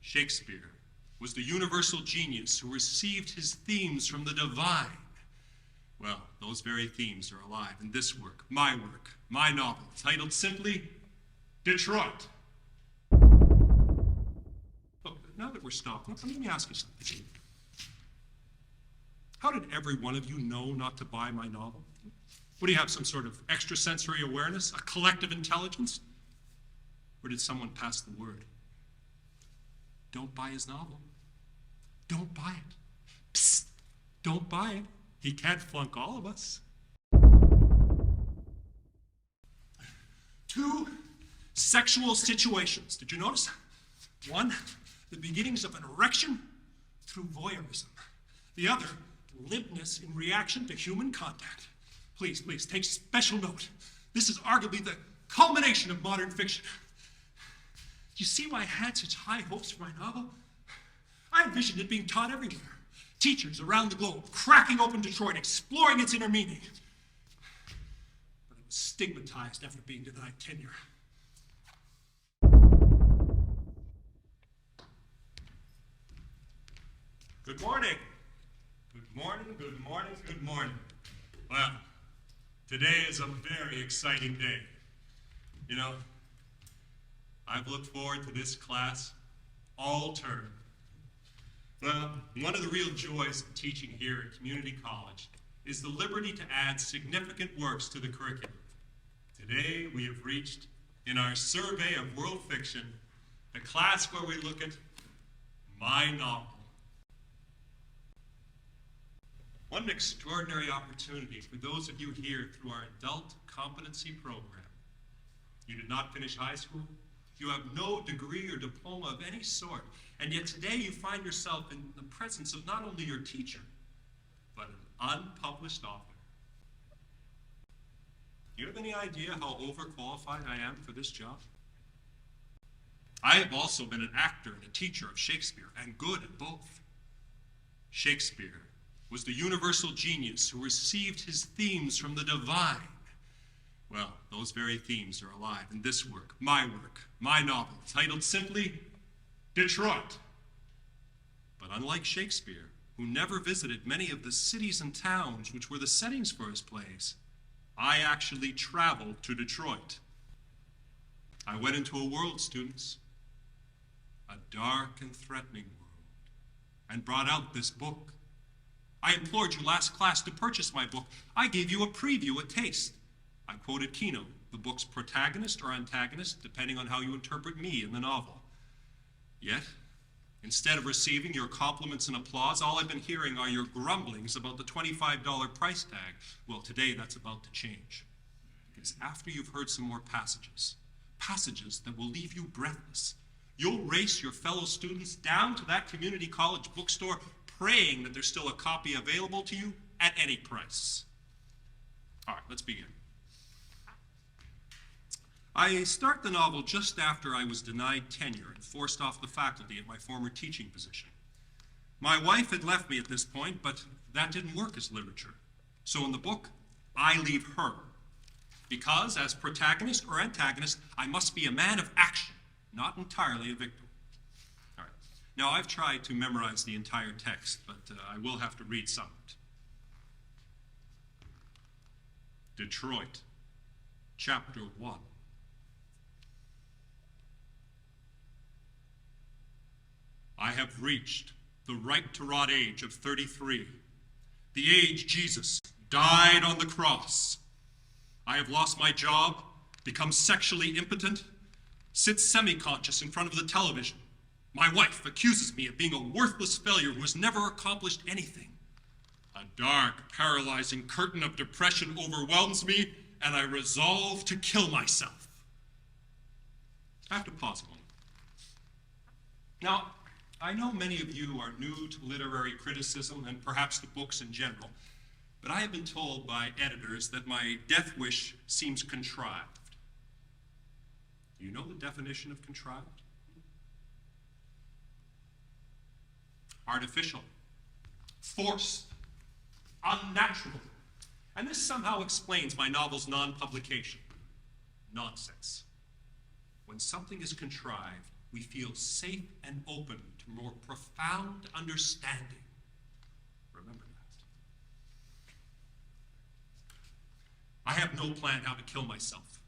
Shakespeare was the universal genius who received his themes from the divine. Well, those very themes are alive in this work, my novel, titled simply, Detroit. Look, now that we're stopped, let me ask you something. How did every one of you know not to buy my novel? What do you have, some sort of extrasensory awareness, a collective intelligence? Or did someone pass the word? Don't buy his novel. Don't buy it. Psst, don't buy it. He can't flunk all of us. 2 sexual situations. Did you notice? 1, the beginnings of an erection through voyeurism. The other, limpness in reaction to human contact. Please, take special note. This is arguably the culmination of modern fiction. Do you see why I had such high hopes for my novel? I envisioned it being taught everywhere. Teachers around the globe cracking open Detroit, exploring its inner meaning. But it was stigmatized after being denied tenure. Good morning. Good morning, good morning, good morning. Well, today is a very exciting day. You know, I've looked forward to this class all term. Well, one of the real joys of teaching here at community college is the liberty to add significant works to the curriculum. Today, we have reached, in our survey of world fiction, the class where we look at my novel. What an extraordinary opportunity for those of you here through our adult competency program. You did not finish high school. You have no degree or diploma of any sort, and yet today you find yourself in the presence of not only your teacher, but an unpublished author. Do you have any idea how overqualified I am for this job? I have also been an actor and a teacher of Shakespeare, and good at both. Shakespeare was the universal genius who received his themes from the divine. Well, those very themes are alive in this work, my novel, titled simply, Detroit. But unlike Shakespeare, who never visited many of the cities and towns which were the settings for his plays, I actually traveled to Detroit. I went into a world, students, a dark and threatening world, and brought out this book. I implored you last class to purchase my book. I gave you a preview, a taste. I quoted Kino, the book's protagonist or antagonist, depending on how you interpret me in the novel. Yet, instead of receiving your compliments and applause, all I've been hearing are your grumblings about the $25 price tag. Well, today that's about to change. Because after you've heard some more passages that will leave you breathless, you'll race your fellow students down to that community college bookstore, praying that there's still a copy available to you at any price. All right, let's begin. I start the novel just after I was denied tenure and forced off the faculty at my former teaching position. My wife had left me at this point, but that didn't work as literature. So in the book, I leave her. Because as protagonist or antagonist, I must be a man of action, not entirely a victim. All right. Now, I've tried to memorize the entire text, but I will have to read some of it. Detroit, Chapter 1. I have reached the right-to-rot age of 33, the age Jesus died on the cross. I have lost my job, become sexually impotent, sit semi-conscious in front of the television. My wife accuses me of being a worthless failure who has never accomplished anything. A dark, paralyzing curtain of depression overwhelms me, and I resolve to kill myself. I have to pause a moment. Now, I know many of you are new to literary criticism and perhaps the books in general, but I have been told by editors that my death wish seems contrived. Do you know the definition of contrived? Artificial, forced, unnatural. And this somehow explains my novel's non-publication. Nonsense. When something is contrived, we feel safe and open to more profound understanding. Remember that. I have no plan how to kill myself,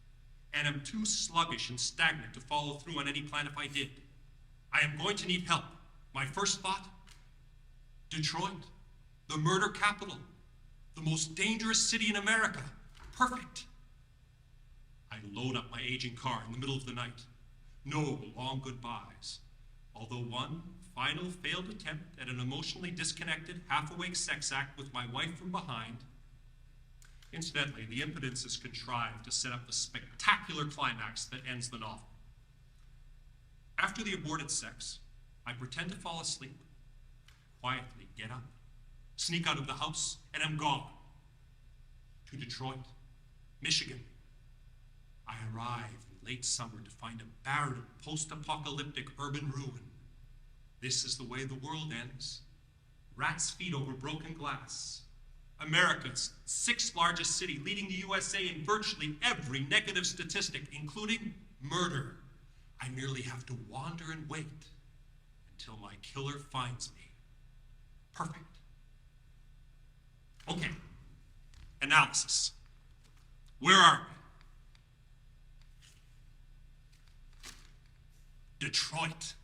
and am too sluggish and stagnant to follow through on any plan if I did. I am going to need help. My first thought, Detroit, the murder capital, the most dangerous city in America. Perfect. I load up my aging car in the middle of the night. No long goodbyes. Although one final failed attempt at an emotionally disconnected, half-awake sex act with my wife from behind. Incidentally, the impotence is contrived to set up the spectacular climax that ends the novel. After the aborted sex, I pretend to fall asleep, quietly get up, sneak out of the house, and am gone. To Detroit, Michigan. I arrive in late summer to find a barren, post-apocalyptic urban ruin. This is the way the world ends. Rats' feet over broken glass. America's sixth largest city, leading the USA in virtually every negative statistic, including murder. I merely have to wander and wait until my killer finds me. Perfect. Okay. Analysis. Where are we? Detroit.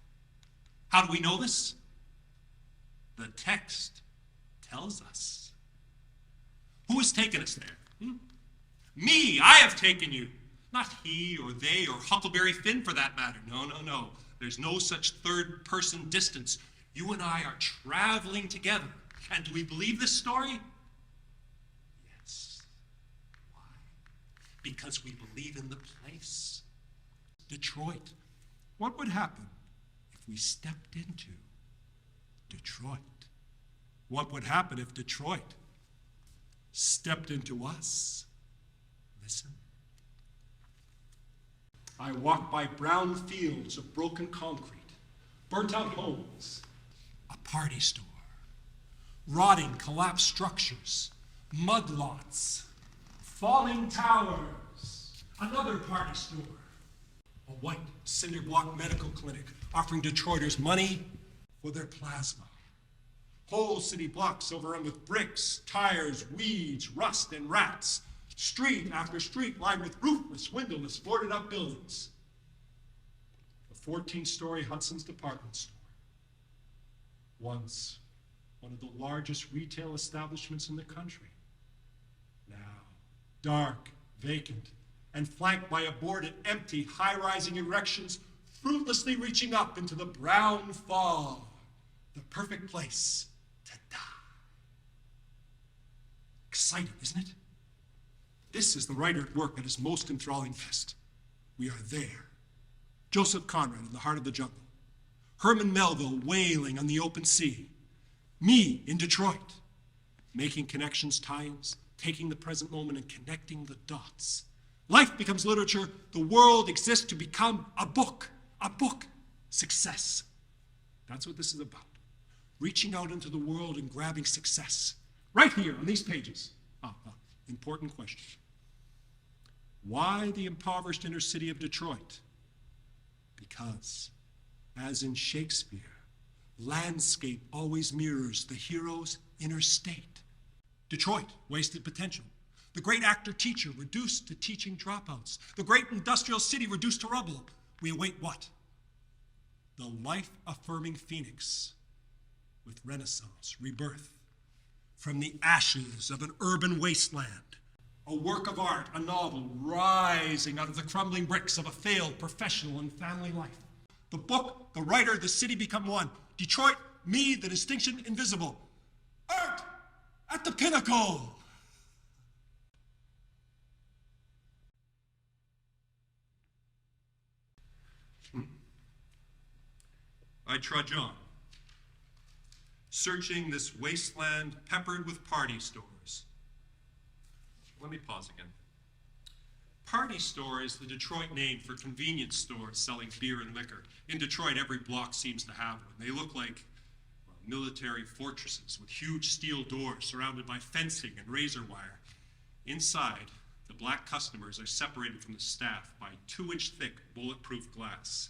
How do we know this? The text tells us. Who has taken us there? Me, I have taken you. Not he or they or Huckleberry Finn for that matter. No, no, no. There's no such third-person distance. You and I are traveling together. And do we believe this story? Yes. Why? Because we believe in the place. Detroit. What would happen if we stepped into Detroit? What would happen if Detroit stepped into us? Listen. I walk by brown fields of broken concrete, burnt-out homes, a party store, rotting, collapsed structures, mud lots, falling towers, another party store, a white cinder block medical clinic offering Detroiters money for their plasma. Whole city blocks overrun with bricks, tires, weeds, rust, and rats. Street after street lined with roofless, windowless, boarded-up buildings. A 14-story Hudson's department store. Once one of the largest retail establishments in the country. Now dark, vacant, and flanked by aborted, empty, high-rising erections fruitlessly reaching up into the brown fog. The perfect place to die. Exciting, isn't it? This is the writer at work at his most enthralling best. We are there. Joseph Conrad in the heart of the jungle. Herman Melville wailing on the open sea. Me in Detroit, making connections, tie-ins, taking the present moment and connecting the dots. Life becomes literature. The world exists to become a book. A book. Success. That's what this is about. Reaching out into the world and grabbing success. Right here on these pages. Important question. Why the impoverished inner city of Detroit? Because, as in Shakespeare, landscape always mirrors the hero's inner state. Detroit, wasted potential. The great actor-teacher reduced to teaching dropouts. The great industrial city reduced to rubble. We await what? The life-affirming phoenix with renaissance, rebirth. From the ashes of an urban wasteland. A work of art, a novel, rising out of the crumbling bricks of a failed professional and family life. The book, the writer, the city become one. Detroit, me, the distinction invisible. Art at the pinnacle. I trudge on, searching this wasteland peppered with party stores. Let me pause again. Party store is the Detroit name for convenience stores selling beer and liquor. In Detroit, every block seems to have one. They look like military fortresses with huge steel doors surrounded by fencing and razor wire. Inside, the black customers are separated from the staff by 2-inch thick bulletproof glass.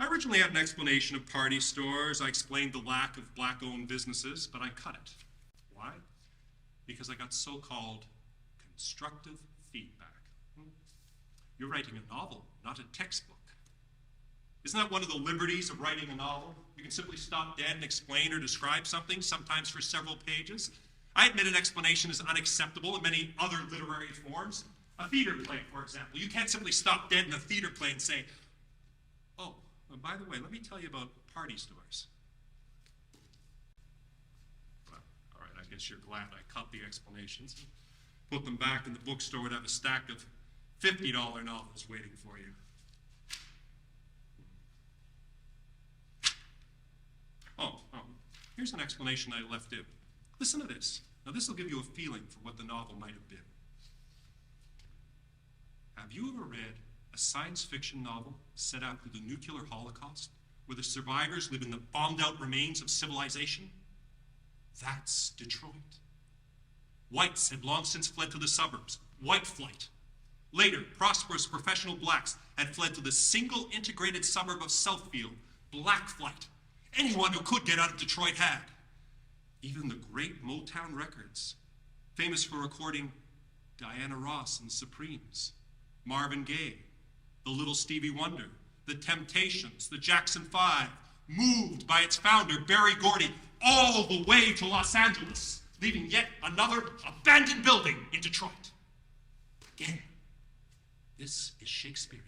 I originally had an explanation of party stores. I explained the lack of black-owned businesses, but I cut it. Why? Because I got so-called constructive feedback. You're writing a novel, not a textbook. Isn't that one of the liberties of writing a novel? You can simply stop dead and explain or describe something, sometimes for several pages. I admit an explanation is unacceptable in many other literary forms. A theater play, for example. You can't simply stop dead in a theater play and say, oh, by the way, let me tell you about party stores. Well, all right, I guess you're glad I cut the explanations. Put them back in the bookstore, would have a stack of $50 novels waiting for you. Oh, here's an explanation I left in. Listen to this. Now, this will give you a feeling for what the novel might have been. Have you ever read a science fiction novel set after the nuclear holocaust, where the survivors live in the bombed-out remains of civilization? That's Detroit. Whites had long since fled to the suburbs, white flight. Later, prosperous professional blacks had fled to the single integrated suburb of Southfield, black flight. Anyone who could get out of Detroit had. Even the great Motown Records, famous for recording Diana Ross and the Supremes, Marvin Gaye, the Little Stevie Wonder, the Temptations, the Jackson 5, moved by its founder, Berry Gordy, all the way to Los Angeles, leaving yet another abandoned building in Detroit. Again, this is Shakespearean.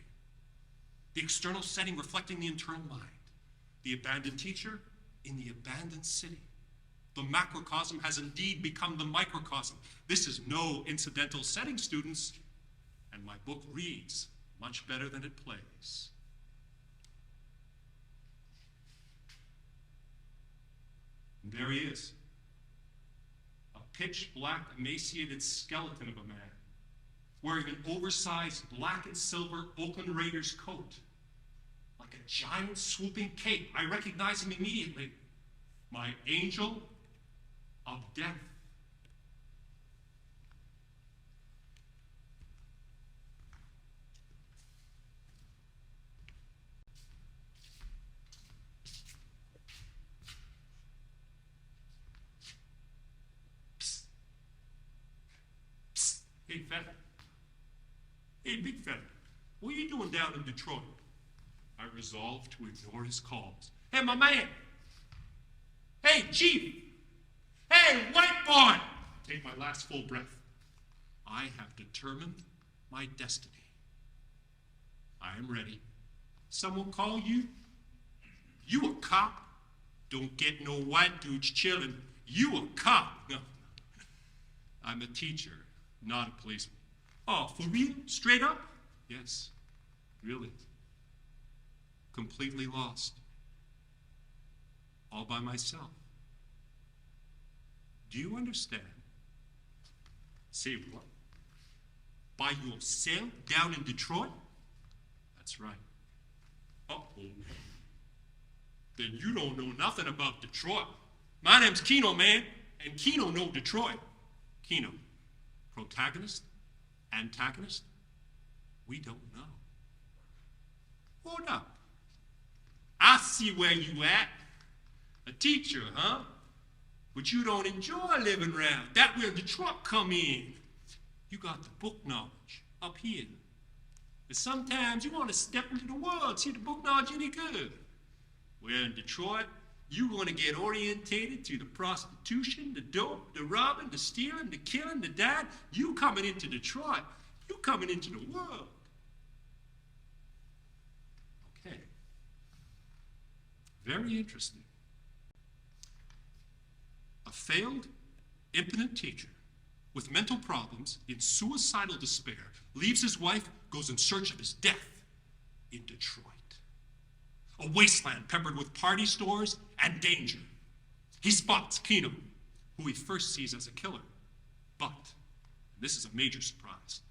The external setting reflecting the internal mind. The abandoned teacher in the abandoned city. The macrocosm has indeed become the microcosm. This is no incidental setting, students, and my book reads much better than it plays. And there he is, a pitch-black, emaciated skeleton of a man, wearing an oversized black and silver Oakland Raiders coat, like a giant swooping cape. I recognize him immediately. My angel of death. Psst. Psst. Hey, fella. Hey, big fella. What are you doing down in Detroit? I resolved to ignore his calls. Hey, my man. Hey, Chief. Hey, white boy. Take my last full breath. I have determined my destiny. I am ready. Someone call you? You a cop? Don't get no white dudes chillin'. You a cop? No. I'm a teacher, not a policeman. Oh, for real? Straight up? Yes, really. Completely lost. All by myself. Do you understand? Say what? By yourself down in Detroit? That's right. Uh-oh. Then you don't know nothing about Detroit. My name's Keno, man, and Keno know Detroit. Keno, protagonist, antagonist, we don't know. Hold up. I see where you at. A teacher, huh? But you don't enjoy living around. That's where Detroit come in. You got the book knowledge up here. But sometimes you want to step into the world, see the book knowledge any good. Well, in Detroit, you're going to get orientated to the prostitution, the dope, the robbing, the stealing, the killing, the dying. You coming into Detroit. You coming into the world. Okay. Very interesting. A failed, impotent teacher with mental problems in suicidal despair leaves his wife, goes in search of his death in Detroit. A wasteland peppered with party stores and danger. He spots Keno, who he first sees as a killer. But, and this is a major surprise,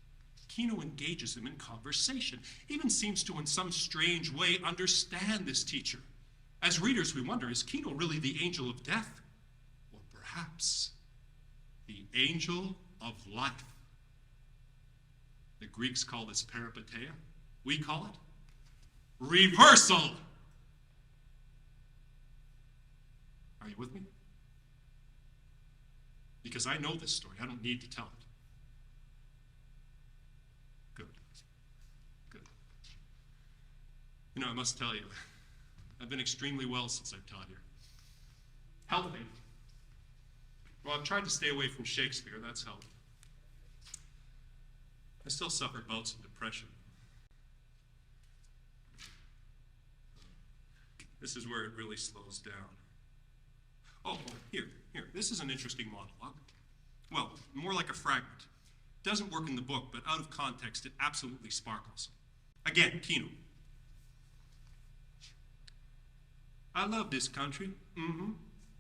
Keno engages him in conversation, even seems to, in some strange way, understand this teacher. As readers, we wonder, is Keno really the angel of death? Or perhaps the angel of life? The Greeks call this peripeteia. We call it rehearsal. because I know this story. I don't need to tell it. Good. Good. You know, I must tell you, I've been extremely well since I've taught here. Healthy. Well, I've tried to stay away from Shakespeare. That's helped. I still suffer bouts of depression. This is where it really slows down. Oh, here. This is an interesting monologue. Well, more like a fragment. Doesn't work in the book, but out of context, it absolutely sparkles. Again, Kino. I love this country.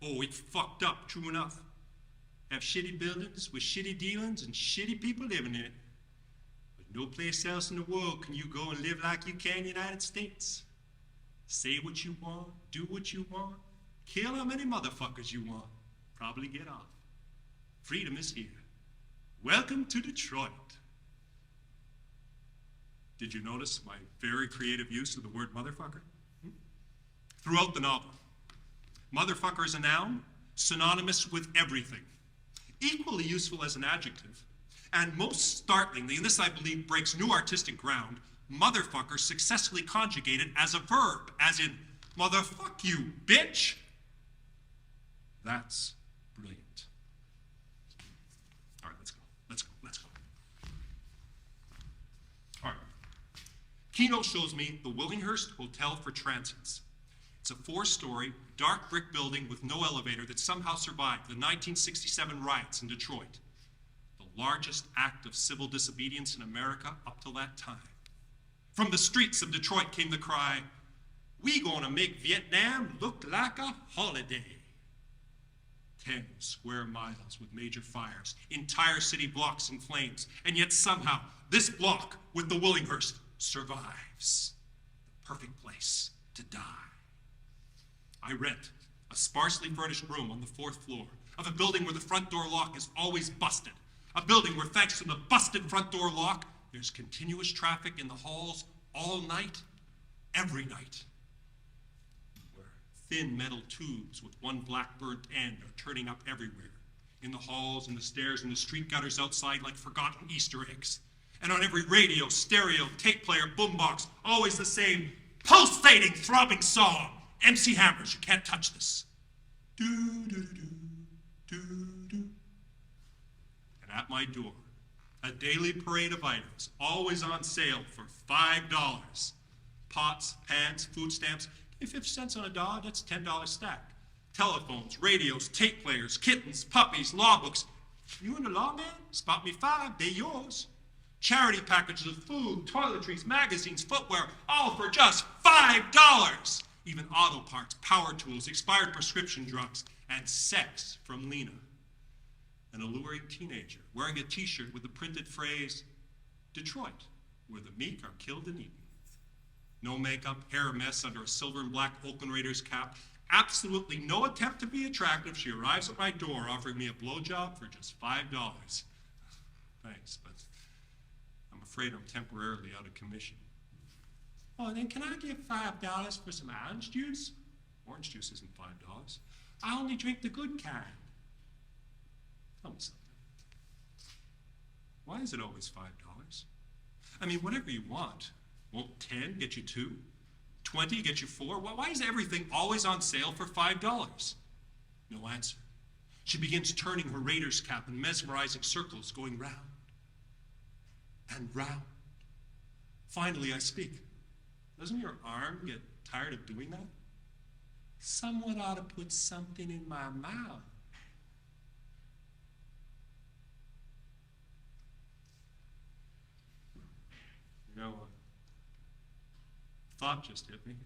Oh, it's fucked up, true enough. Have shitty buildings with shitty dealings and shitty people living in it. But no place else in the world can you go and live like you can in the United States. Say what you want, do what you want, kill how many motherfuckers you want, probably get off. Freedom is here. Welcome to Detroit. Did you notice my very creative use of the word motherfucker? Throughout the novel, motherfucker is a noun synonymous with everything, equally useful as an adjective, and most startlingly, and this I believe breaks new artistic ground, motherfucker successfully conjugated as a verb, as in, motherfuck you, bitch. That's brilliant. All right, let's go. All right. Kino shows me the Willinghurst Hotel for Transits. It's a 4-story, dark brick building with no elevator that somehow survived the 1967 riots in Detroit, the largest act of civil disobedience in America up till that time. From the streets of Detroit came the cry, "We gonna make Vietnam look like a holiday." 10 square miles with major fires, entire city blocks in flames, and yet somehow this block with the Willinghurst survives. The perfect place to die. I rent a sparsely furnished room on the 4th floor of a building where the front door lock is always busted. A building where, thanks to the busted front door lock, there's continuous traffic in the halls all night, every night. Where thin metal tubes with one black burnt end are turning up everywhere. In the halls and the stairs and the street gutters outside like forgotten Easter eggs. And on every radio, stereo, tape player, boombox, always the same pulsating, throbbing song. MC Hammer's You Can't Touch This. Do. And at my door, a daily parade of items, always on sale for $5. Pots, pans, food stamps, give 50 cents on a dollar, that's $10 stack. Telephones, radios, tape players, kittens, puppies, law books. You and the law man? Spot me 5, they yours. Charity packages of food, toiletries, magazines, footwear, all for just $5. Even auto parts, power tools, expired prescription drugs, and sex from Lena. An alluring teenager wearing a t-shirt with the printed phrase, "Detroit, where the meek are killed and eaten." No makeup, hair a mess under a silver and black Oakland Raiders cap. Absolutely no attempt to be attractive. She arrives at my door offering me a blowjob for just $5. Thanks, but I'm afraid I'm temporarily out of commission. Oh, then can I get $5 for some orange juice? Orange juice isn't $5. I only drink the good kind. Tell me something. Why is it always $5? I mean, whatever you want. Won't 10 get you 2? 20 get you 4? Why is everything always on sale for $5? No answer. She begins turning her Raiders cap in mesmerizing circles, going round and round. Finally, I speak. Doesn't your arm get tired of doing that? Someone ought to put something in my mouth. You know, a thought just hit me.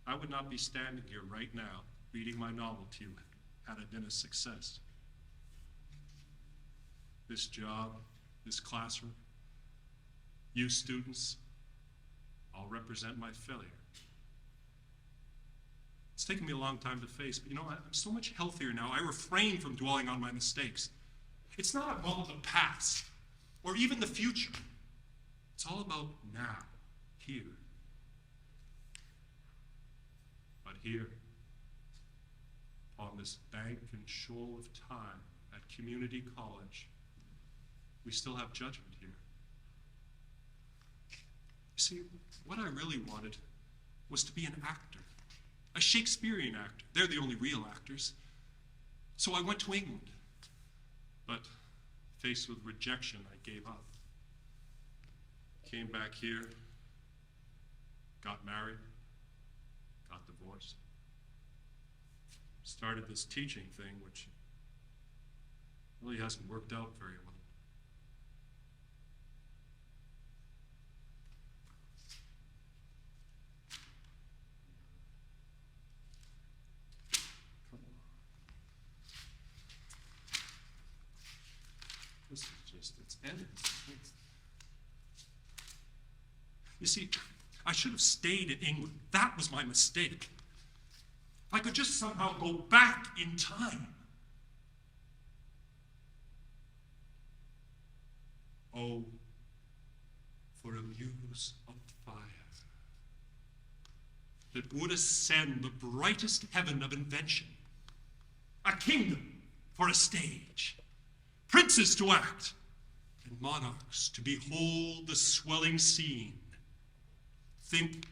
I would not be standing here right now reading my novel to you had it been a success. This job, this classroom, you students, all represent my failure. It's taken me a long time to face, but you know, I'm so much healthier now. I refrain from dwelling on my mistakes. It's not about the past or even the future. It's all about now, here. But here, upon this bank and shoal of time at community college, we still have judgment here. You see, what I really wanted was to be an actor, a Shakespearean actor. They're the only real actors. So I went to England, but faced with rejection, I gave up. Came back here, got married, got divorced, started this teaching thing, which really hasn't worked out very well. This is just, it's ended. You see, I should have stayed in England. That was my mistake. I could just somehow go back in time. Oh, for a muse of fire that would ascend the brightest heaven of invention, a kingdom for a stage, princes to act, and monarchs to behold the swelling scene. Think,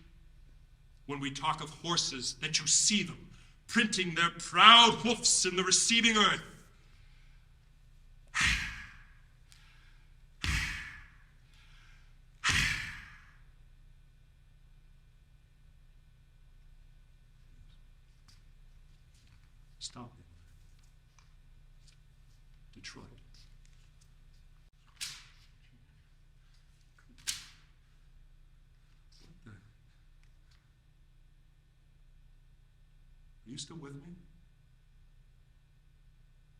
when we talk of horses, that you see them printing their proud hoofs in the receiving earth. Stop it. Detroit. Are you still with me?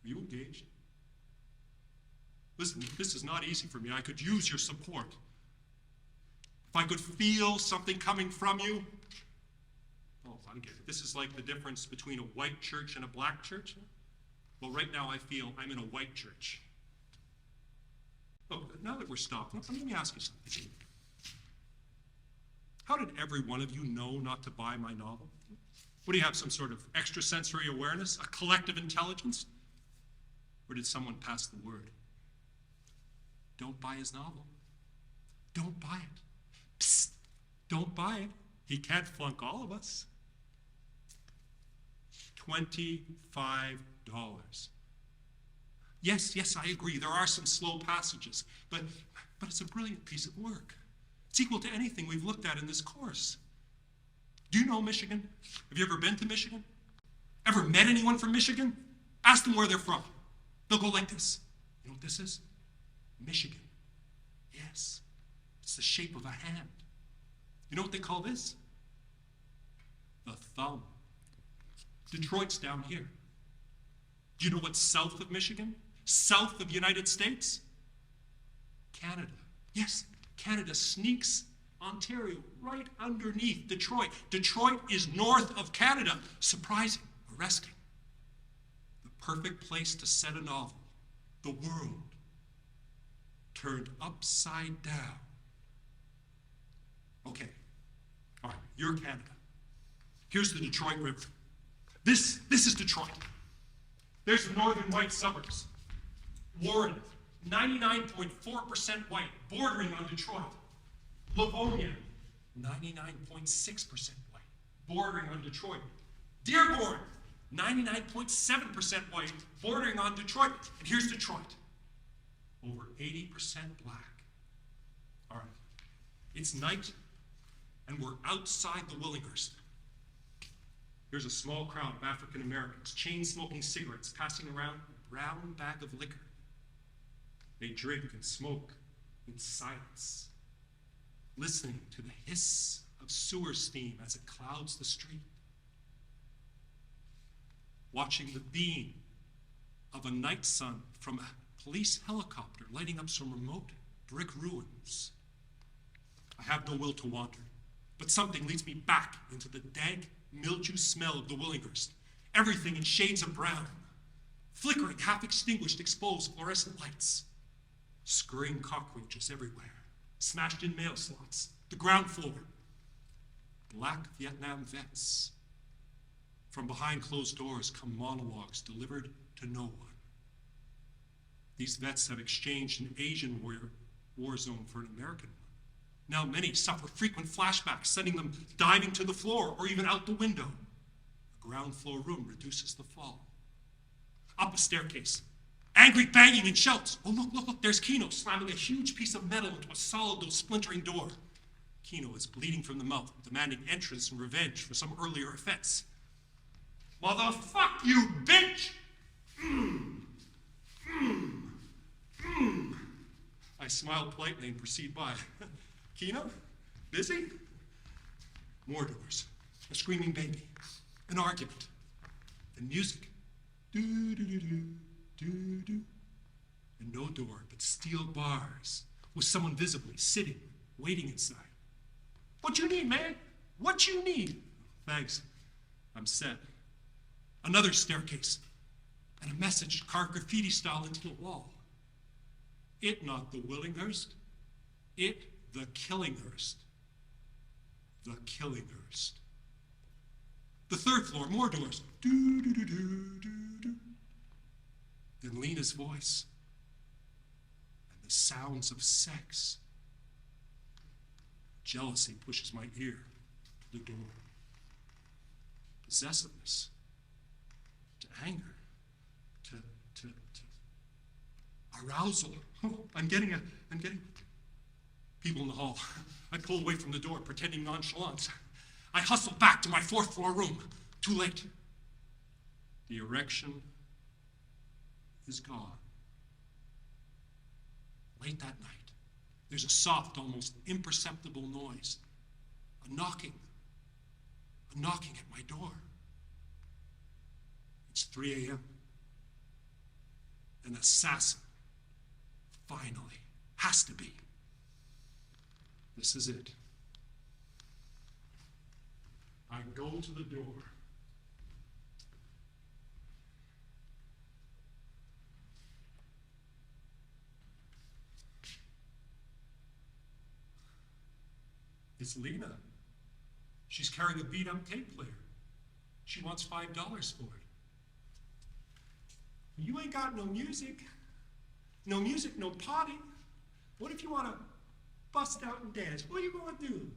Are you engaged? Listen, this is not easy for me. I could use your support. If I could feel something coming from you. Oh, I get it. This is like the difference between a white church and a black church. Well, right now I feel I'm in a white church. Look, now that we're stopped, let me ask you something. How did every one of you know not to buy my novel? What do you have, some sort of extrasensory awareness, a collective intelligence? Or did someone pass the word? Don't buy his novel. Don't buy it. Psst, don't buy it. He can't flunk all of us. $25. Yes, I agree. There are some slow passages, but it's a brilliant piece of work. It's equal to anything we've looked at in this course. Do you know Michigan? Have you ever been to Michigan? Ever met anyone from Michigan? Ask them where they're from. They'll go like this. You know what this is? Michigan. Yes. It's the shape of a hand. You know what they call this? The thumb. Detroit's down here. Do you know what's south of Michigan? South of the United States? Canada. Yes, Canada sneaks Ontario right underneath Detroit. Detroit is north of Canada. Surprising, arresting. The perfect place to set a novel. The world turned upside down. Okay, all right, you're Canada. Here's the Detroit River. This is Detroit. There's the northern white suburbs. Warren, 99.4% white, bordering on Detroit. Livonia, 99.6% white, bordering on Detroit. Dearborn, 99.7% white, bordering on Detroit. And here's Detroit, over 80% black. All right, it's night, and we're outside the Willinghurst. Here's a small crowd of African Americans, chain-smoking cigarettes, passing around a brown bag of liquor. They drink and smoke in silence, listening to the hiss of sewer steam as it clouds the street, watching the beam of a night sun from a police helicopter lighting up some remote brick ruins. I have no will to wander, but something leads me back into the dank mildew smell of the Willinghurst. Everything in shades of brown, flickering, half-extinguished, exposed fluorescent lights, scurrying cockroaches everywhere, smashed in mail slots, the ground floor, black Vietnam vets. From behind closed doors come monologues delivered to no one. These vets have exchanged an Asian war zone for an American one. Now many suffer frequent flashbacks, sending them diving to the floor or even out the window. A ground floor room reduces the fall. Up a staircase, angry banging and shouts. Oh, look, there's Kino slamming a huge piece of metal into a solid though splintering door. Kino is bleeding from the mouth, demanding entrance and revenge for some earlier offense. Motherfuck you, bitch! I smile politely and proceed by. Kino? Busy? More doors. A screaming baby. An argument. Then music. Do-do-do-do, and no door but steel bars with someone visibly sitting, waiting inside. What you need, man? What you need? Thanks. I'm set. Another staircase and a message carved graffiti style into the wall. It not the Willinghurst. It the Killinghurst. The Killinghurst. The third floor, more doors. Do-do-do-do-do-do. Then Lena's voice. And the sounds of sex. Jealousy pushes my ear to the door. Possessiveness. To anger. To arousal. Oh, I'm getting people in the hall. I pull away from the door, pretending nonchalance. I hustle back to my fourth floor room. Too late. The erection is gone. Late that night, there's a soft, almost imperceptible noise. A knocking at my door. It's 3 a.m. An assassin. Finally. Has to be. This is it. I go to the door. It's Lena. She's carrying a beat-up tape player. She wants $5 for it. You ain't got no music. No music, no potty. What if you want to bust out and dance? What are you going to do?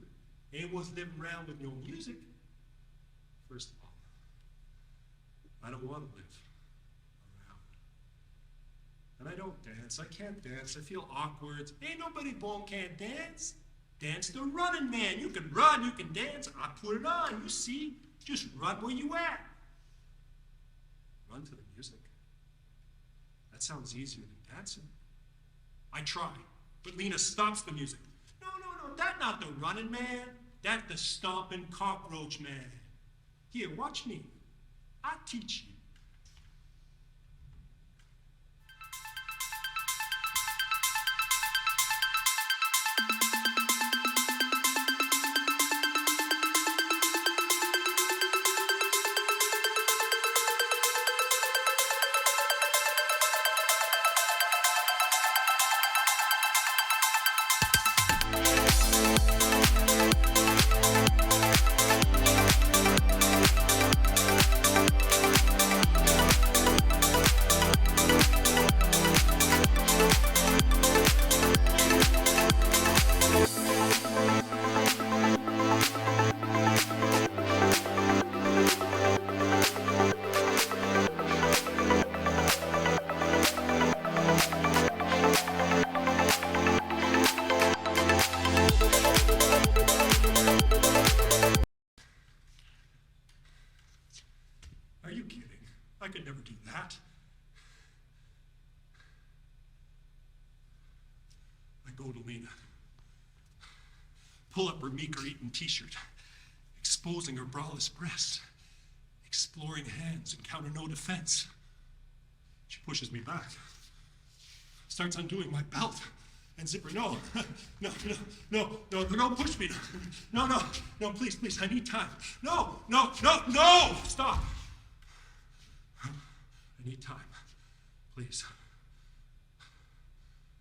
Ain't worth living around with no music. First of all, I don't want to live around. And I don't dance. I can't dance. I feel awkward. Ain't nobody born can't dance. Dance the running man. You can run, you can dance. I put it on, you see. Just run where you at. Run to the music. That sounds easier than dancing. I try, but Lena stops the music. No, that not the running man. That the stomping cockroach man. Here, watch me. I teach you. Are you kidding? I could never do that. I go to Lena, pull up her meeker-eaten t-shirt, exposing her braless breasts, exploring hands, encounter no defense. She pushes me back, starts undoing my belt and zipper. No, don't push me. No, please, I need time. No, stop. I need time, please.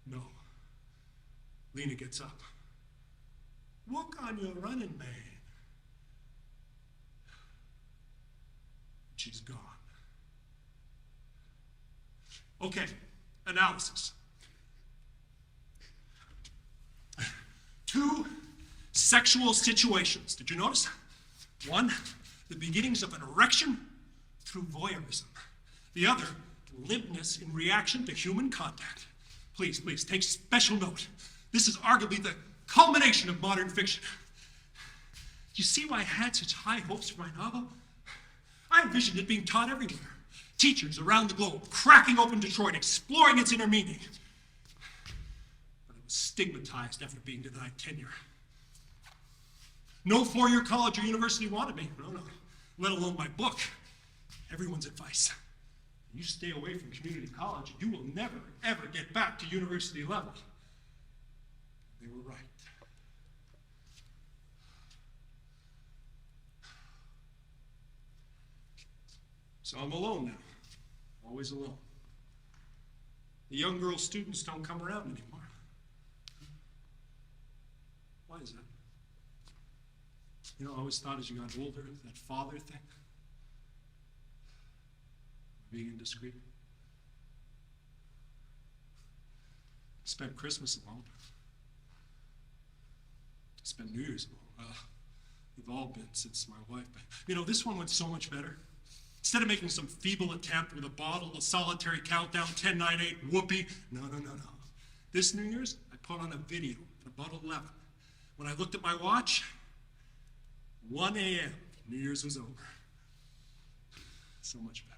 No. Lena gets up. Walk on your running, man. She's gone. Okay, analysis. 2 sexual situations. Did you notice? 1, the beginnings of an erection through voyeurism. The other, limpness in reaction to human contact. Please, please, take special note. This is arguably the culmination of modern fiction. You see why I had such high hopes for my novel? I envisioned it being taught everywhere. Teachers around the globe, cracking open Detroit, exploring its inner meaning. But it was stigmatized after being denied tenure. No 4-year college or university wanted me. No, let alone my book. Everyone's advice. You stay away from community college, you will never, ever get back to university level. They were right. So I'm alone now. Always alone. The young girl students don't come around anymore. Why is that? You know, I always thought as you got older, that father thing, being indiscreet. Spent Christmas alone. Spent New Year's alone. We've all been since my wife. But, you know, this one went so much better. Instead of making some feeble attempt with a bottle, a solitary countdown, 10, 9, 8, whoopee. No. This New Year's, I put on a video at about 11. When I looked at my watch, 1 a.m., New Year's was over. So much better.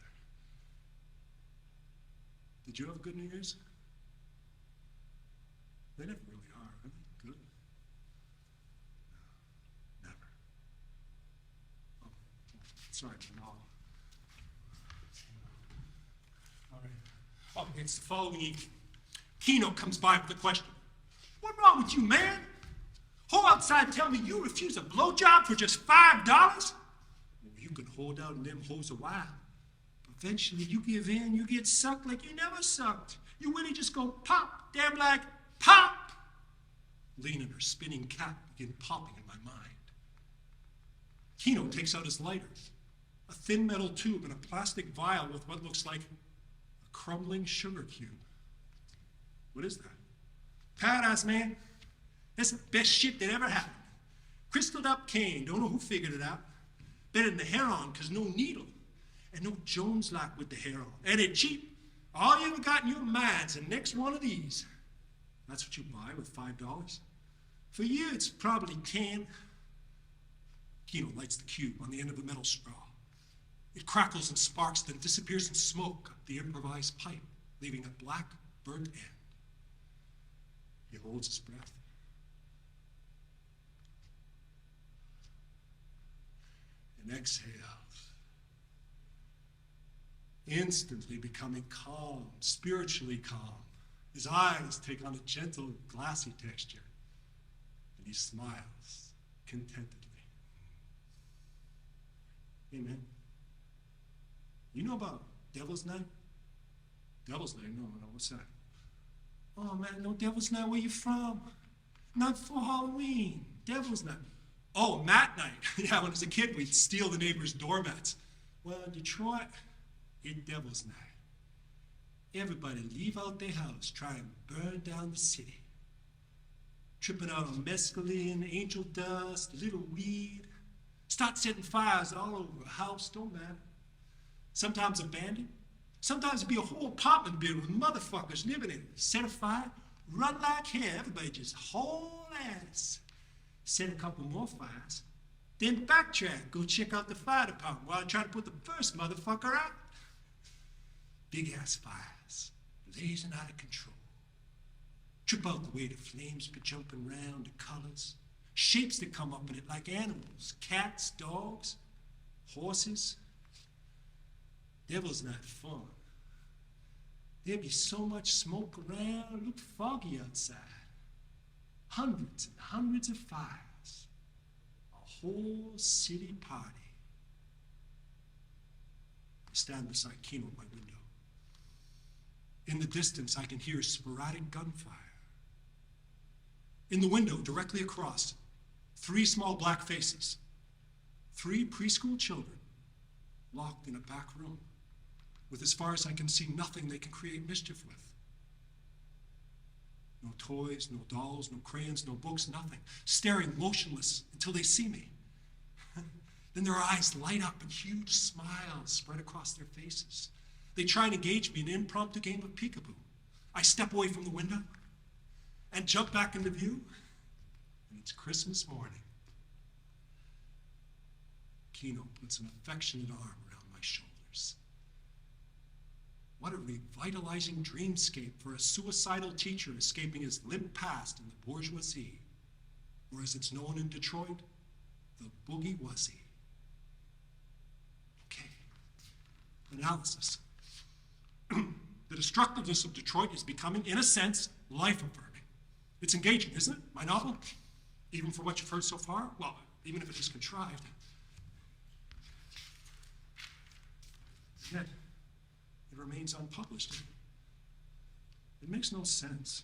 Did you have a good New Year's? They never really are they? Good? No, never. Oh, sorry, no. All right. Oh, it's the following evening. Keno comes by with a question. What's wrong with you, man? Who outside tell me you refuse a blowjob for just $5? Well, you can hold out in them hoes a while. Eventually, you give in, you get sucked like you never sucked. You really just go pop, damn like pop. Lena and her spinning cap begin popping in my mind. Keno takes out his lighter, a thin metal tube and a plastic vial with what looks like a crumbling sugar cube. What is that? Paradise, man. That's the best shit that ever happened. Crystalled up cane, don't know who figured it out. Better than the heroin, because no needle. And no Jones lock with the hair on. And it cheap. All you ever got in your mind's the next one of these. That's what you buy with $5. For you, it's probably 10. Keno lights the cube on the end of a metal straw. It crackles and sparks, then disappears in smoke up the improvised pipe, leaving a black, burnt end. He holds his breath. And exhales. Instantly becoming calm, spiritually calm. His eyes take on a gentle, glassy texture, and he smiles contentedly. Hey, man, you know about Devil's Night? Devil's Night? No, what's that? Oh, man, no Devil's Night, where you from? Not for Halloween, Devil's Night. Oh, Mat Night. Yeah, when I was a kid, we'd steal the neighbors' doormats. Well, in Detroit, it's Devil's Night. Everybody leave out their house, try and burn down the city. Tripping out on mescaline, angel dust, a little weed. Start setting fires all over a house, don't matter. Sometimes abandoned. Sometimes it'd be a whole apartment building with motherfuckers living in it. Set a fire, run like hell, everybody just haul ass. Set a couple more fires, then backtrack, go check out the fire department while I try to put the first motherfucker out. Big ass fires, blazing out of control. Trip out the way the flames be jumping round, the colors, shapes that come up in it like animals, cats, dogs, horses. Devil's Night fun. There'd be so much smoke around, it looked foggy outside. Hundreds and hundreds of fires. A whole city party. I stand beside Keno at my window. In the distance, I can hear sporadic gunfire. In the window, directly across, 3 small black faces. 3 preschool children. locked in a back room, with, as far as I can see, nothing they can create mischief with. No toys, no dolls, no crayons, no books, nothing. Staring motionless until they see me. Then their eyes light up and huge smiles spread across their faces. They try and engage me in an impromptu game of peekaboo. I step away from the window and jump back into view, and it's Christmas morning. Kino puts an affectionate arm around my shoulders. What a revitalizing dreamscape for a suicidal teacher escaping his limp past in the bourgeoisie, or as it's known in Detroit, the boogie-wuzzy. Okay, analysis. The destructiveness of Detroit is becoming, in a sense, life-affirming. It's engaging, isn't it, my novel? Even for what you've heard so far? Well, even if it is contrived. Yet, it remains unpublished. It makes no sense,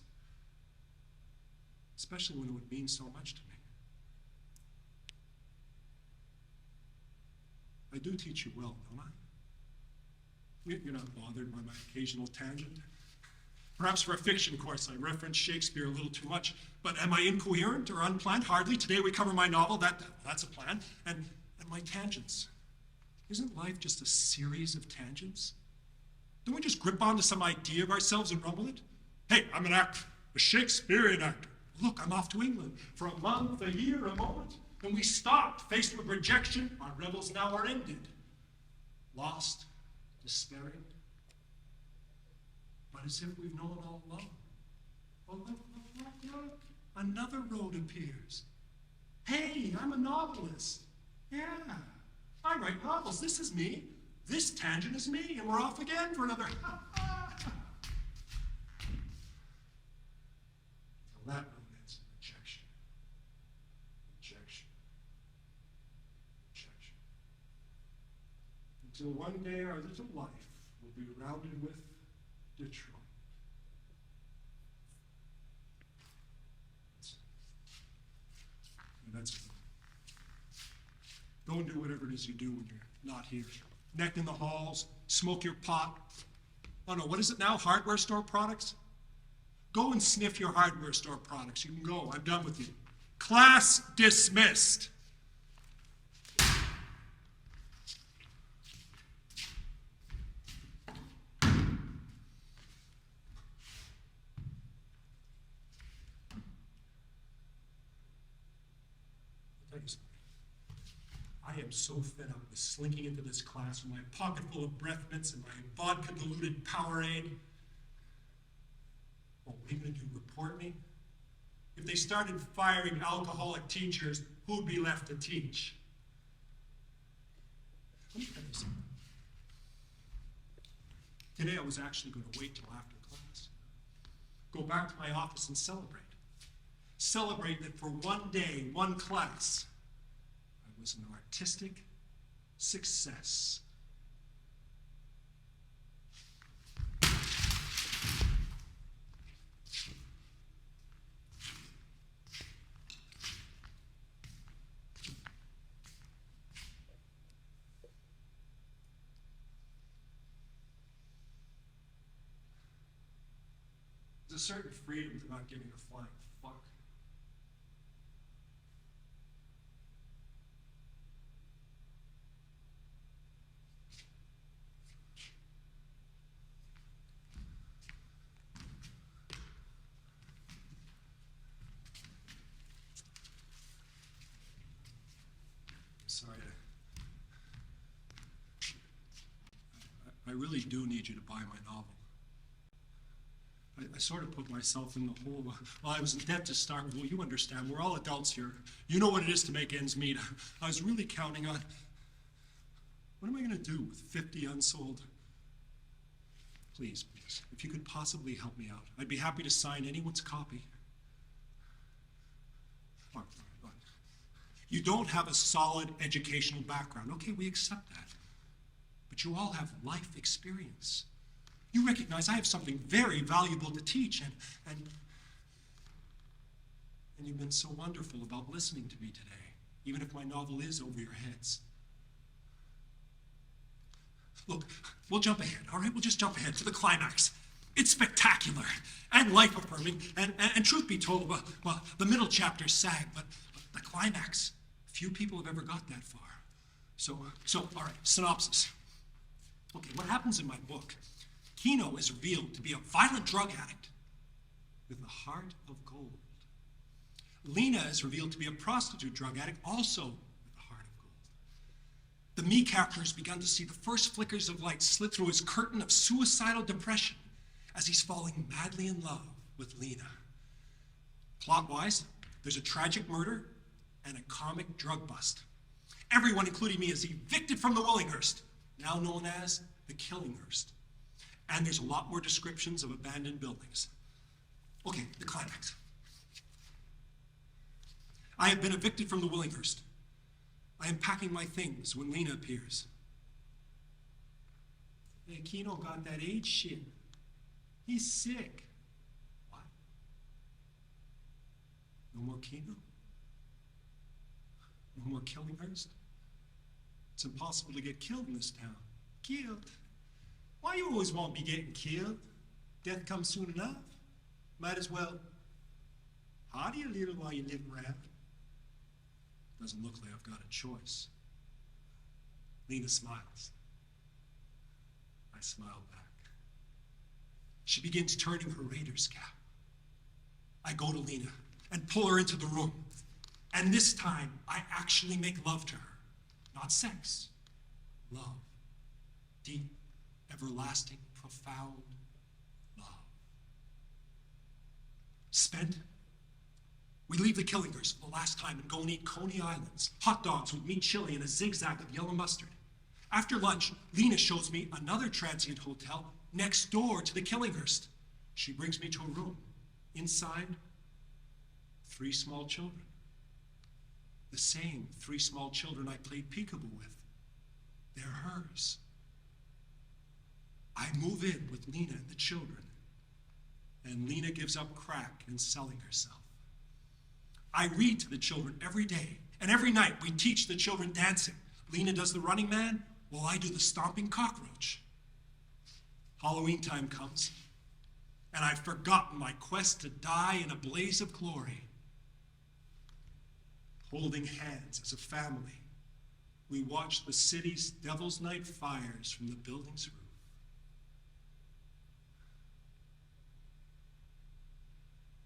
especially when it would mean so much to me. I do teach you well, don't I? You're not bothered by my occasional tangent. Perhaps for a fiction course I reference Shakespeare a little too much, but am I incoherent or unplanned? Hardly. Today we cover my novel, that's a plan, and my tangents. Isn't life just a series of tangents? Don't we just grip onto some idea of ourselves and run with it? Hey, I'm an actor, a Shakespearean actor. Look, I'm off to England for a month, a year, a moment. And we stopped, faced with rejection. Our revels now are ended. Lost, despairing. But as if we've known all along. Oh, look, another road appears. Hey, I'm a novelist. Yeah, I write novels. This is me. This tangent is me, and we're off again for another. Till that road ends in rejection. Rejection. Rejection. Until one day our little life will be rounded with Detroit. That's it. Go and do whatever it is you do when you're not here. Neck in the halls, smoke your pot. Oh no, what is it now? Hardware store products? Go and sniff your hardware store products. You can go. I'm done with you. Class dismissed. I am so fed up with slinking into this class with my pocket full of breath mints and my vodka-diluted Powerade. Oh, what are you going to do, report me? If they started firing alcoholic teachers, who'd be left to teach? Let me tell you something. Today I was actually going to wait till after class. Go back to my office and celebrate. Celebrate that for one day, one class, I was an artistic success. There's a certain freedom to not giving a flying fuck. Sorry, I really do need you to buy my novel. I sort of put myself in the hole. Well, I was in debt to start with. Well, you understand, we're all adults here. You know what it is to make ends meet. I was really counting on, what am I going to do with 50 unsold? Please, if you could possibly help me out, I'd be happy to sign anyone's copy. All right. You don't have a solid educational background. Okay, we accept that. But you all have life experience. You recognize I have something very valuable to teach, and you've been so wonderful about listening to me today, even if my novel is over your heads. Look, we'll jump ahead, all right? We'll just jump ahead to the climax. It's spectacular and life-affirming, and truth be told, well, the middle chapter's sad, but the climax, few people have ever got that far. So, all right, synopsis. Okay, what happens in my book? Kino is revealed to be a violent drug addict with a heart of gold. Lena is revealed to be a prostitute drug addict, also with a heart of gold. The me character has begun to see the first flickers of light slit through his curtain of suicidal depression as he's falling madly in love with Lena. Plot-wise, there's a tragic murder and a comic drug bust. Everyone, including me, is evicted from the Willinghurst, now known as the Killinghurst. And there's a lot more descriptions of abandoned buildings. Okay, the climax. I have been evicted from the Willinghurst. I am packing my things when Lena appears. Hey, Kino got that AIDS shit. He's sick. What? No more Kino? No more Killinghurst? It's impossible to get killed in this town. Killed? Why you always want to be getting killed? Death comes soon enough. Might as well party a little while you live around. Doesn't look like I've got a choice. Lena smiles. I smile back. She begins turning her Raiders cap. I go to Lena and pull her into the room. And this time, I actually make love to her. Not sex. Love. Deep, everlasting, profound love. Spent. We leave the Killinghurst for the last time and go and eat Coney Islands, hot dogs with meat chili and a zigzag of yellow mustard. After lunch, Lena shows me another transient hotel next door to the Killinghurst. She brings me to a room. Inside, 3 small children. The same 3 small children I played peekaboo with. They're hers. I move in with Lena and the children, and Lena gives up crack and selling herself. I read to the children every day, and every night we teach the children dancing. Lena does the running man, while I do the stomping cockroach. Halloween time comes, and I've forgotten my quest to die in a blaze of glory. Holding hands as a family, we watch the city's Devil's Night fires from the building's roof.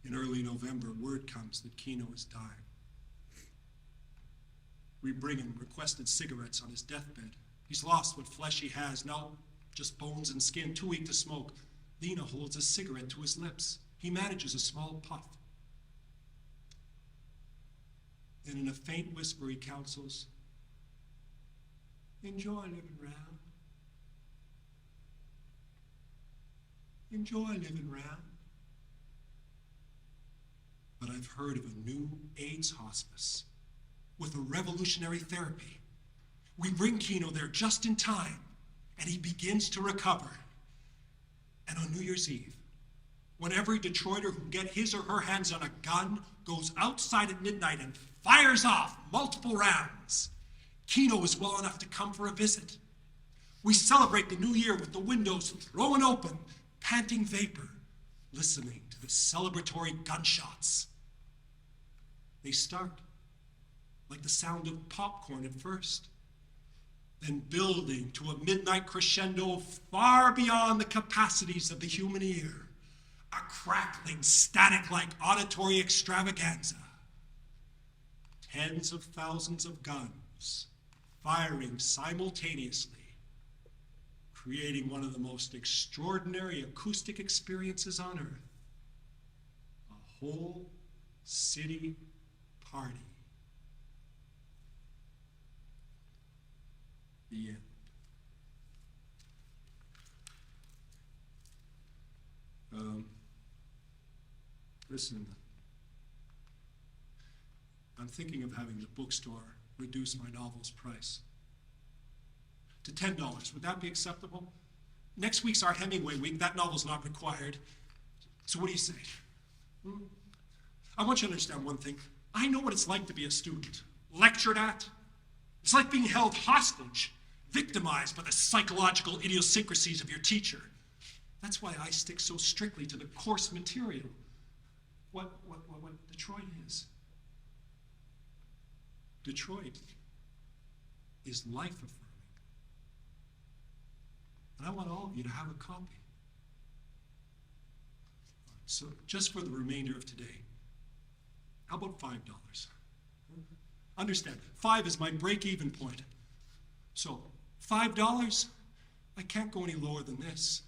In early November, word comes that Kino is dying. We bring him requested cigarettes on his deathbed. He's lost what flesh he has, now just bones and skin, too weak to smoke. Lena holds a cigarette to his lips. He manages a small puff. Then in a faint whisper he counsels, enjoy living round. Enjoy living round. But I've heard of a new AIDS hospice with a revolutionary therapy. We bring Kino there just in time, and he begins to recover. And on New Year's Eve, when every Detroiter who can get his or her hands on a gun goes outside at midnight and fires off multiple rounds, Kino is well enough to come for a visit. We celebrate the new year with the windows thrown open, panting vapor, listening to the celebratory gunshots. They start like the sound of popcorn at first, then building to a midnight crescendo far beyond the capacities of the human ear, a crackling, static-like auditory extravaganza. Tens of thousands of guns firing simultaneously, creating one of the most extraordinary acoustic experiences on earth. A whole city party. The end. Listen, I'm thinking of having the bookstore reduce my novel's price to $10. Would that be acceptable? Next week's our Hemingway week. That novel's not required. So what do you say? I want you to understand one thing. I know what it's like to be a student, lectured at. It's like being held hostage, victimized by the psychological idiosyncrasies of your teacher. That's why I stick so strictly to the course material. What Detroit is. Detroit is life-affirming. And I want all of you to have a copy. So just for the remainder of today, how about $5? Understand, 5 is my break-even point. So $5, I can't go any lower than this.